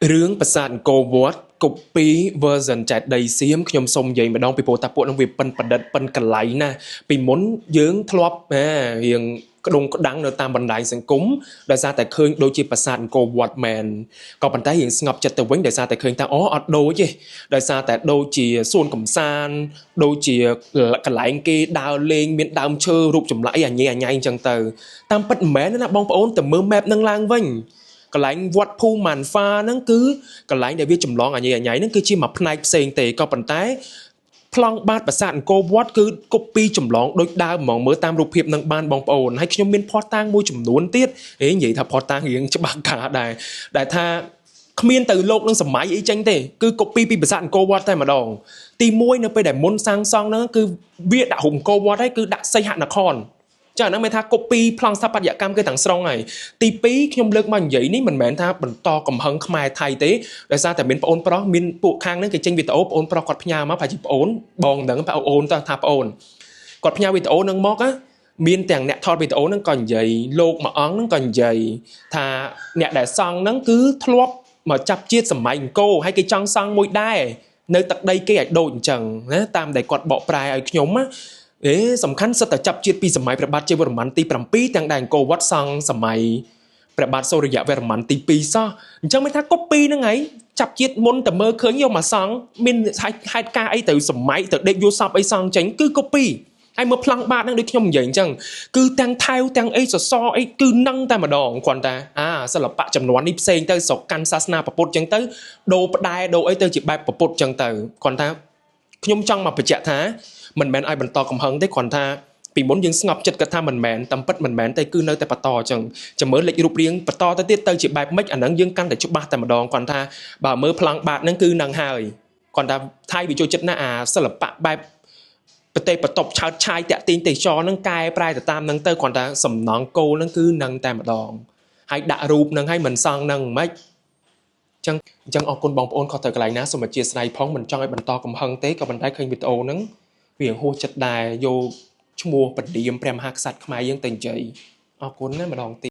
Rướng bạch sản cô vót copy version chạy đầy xiêm nhom sông vậy mà đong bị bộ tập bộ trong việc phân bật đật phân cả lại nè bị muốn dướng thlop hiện có đông có đắng ở tam bản đại sinh cúng đại gia tại khơi đôi chi bạch sản cô vót mèn còn bản tay hiện ngọc chặt từ vấn đại gia tại khơi ta ó ọt đôi chứ đại gia tại đôi chỉ xuân cẩm san đôi chỉ cả lại kia đào lên miền đào chơi rụp chùm lại nhẹ nhàng chẳng từ tam bật mẹ nó là bong ôn từ mưa mẹp nâng lang vinh cái lạnh vót phu màn pha nó cứ cái lạnh để viết chùm lon như nhảy nó cứ chỉ mà play xèn tề có bàn tay plong bát bát sạn cô vót cứ copy chùm lon đôi đa mỏng mới tam rụp hiệp nâng ban bong ồn hay nhóm miên pho tang môi chùm nuốn tiết ấy vậy thà pho tang hiện cho bạc cả đại tha miên từ lộc nâng sầm máy ấy tranh tề cứ copy pi bát sạn cô vót thay mà đòn ti môi nóไป để môn sang song nó cứ viết đã hùng cô vót ấy cứ đã xây hạn là con cho nên mới tha copy ប្លង់ស្ថាបត្យកម្មគឺទាំងស្រុងហើយទី2ខ្ញុំលើកមកនិយាយនេះមិនមែនថាបន្តកំហឹងខ្មែរថៃទេដោយសារតែមានបងប្រុសមានពួកខាងហ្នឹងគេចេញវីដេអូបងប្រុសគាត់ផ្ញើមកប្រហែលជាបងបងហ្នឹងបងទៅថាបងគាត់ផ្ញើវីដេអូហ្នឹងមកណាមានទាំងអ្នកថតវីដេអូហ្នឹងក៏និយាយលោកមួយអង្គហ្នឹងក៏និយាយថាអ្នកដែលសង់ហ្នឹងគឺធ្លាប់មកចាប់ជាតិសម័យអង្គរហើយគេចង់សង់មួយដែរនៅទឹកដីគេឲ្យដូចអញ្ចឹងណាតាមដែលគាត់បកប្រែឲ្យខ្ញុំណាសំខាន់សិតតែចាប់ជាតិពីសម័យព្រះបាទជ័យវរ្ម័នទី7ទាំងដែលអង្គរវត្តសង់សម័យព្រះបាទសូរ្យវរ្ម័នទី2សោះអញ្ចឹងមិនថា copy ហ្នឹងហើយចាប់ជាតិមុនតែមើលឃើញយកមកសង់មានហេតុការអីទៅសម័យទៅដេកយល់សពអីសង់ចេញគឺ copy ហើយមើលប្លង់បាតហ្នឹងដូចខ្ញុំនិយាយអញ្ចឹងគឺទាំងថែវទាំងអីសសរអីគឺនឹងតែម្ដងគ្រាន់តែសិល្បៈចំនួននេះផ្សេងទៅស្រុកកាន់សាសនាពុទ្ធអញ្ចឹងទៅដូរផ្ដែដូរអីទៅជាបែបពុទ្ធអញ្ចឹងទៅគ្រាន់តែខ្ញុំចង់មកបញ្ជាក់ថាមិនមែនឲ្យបន្តកំហឹងទេគ្រាន់ថាពីមុនយើងស្ងប់ចិត្តគាត់ថាមិនមែនតាមពិតមិនមែនទេគឺនៅតែបន្តអញ្ចឹងចាំមើលលេចរូបរាងបន្តទៅទៀតទៅជាបែបម៉េចអាហ្នឹងយើងកាន់តែច្បាស់តែម្ដងគ្រាន់ថាបើមើលប្លង់បាតហ្នឹងគឺនឹងហើយគ្រាន់ថាថៃវាចូលចិត្តណាអាសិល្បៈបែបប្រទេសបន្ទប់ឆើតឆាយតាក់ទាញទេសចរហ្នឹងកែប្រែទៅតាមហ្នឹងទៅគ្រាន់ថាសំណងគោលហ្នឹងគឺនឹងតែម្ដងហើយដាក់រូបហ្នឹងឲ្យមិនសង់ហ្នឹងមិនអញ្ចឹងអរគុណបងប្អូនខុសទៅកន្លែងណាសូមអធិស្ឋានផងមិនចង់ឲ្យបន្តកំហឹងទេក៏ប៉ុន្តែឃើញវីដេអូហ្នឹងវាហួសចិត្តដែរយកឈ្មោះបណ្ដៀមព្រះមហាក្សត្រខ្មែរយើងទៅនិយាយអរគុណណាម្ដងទៀត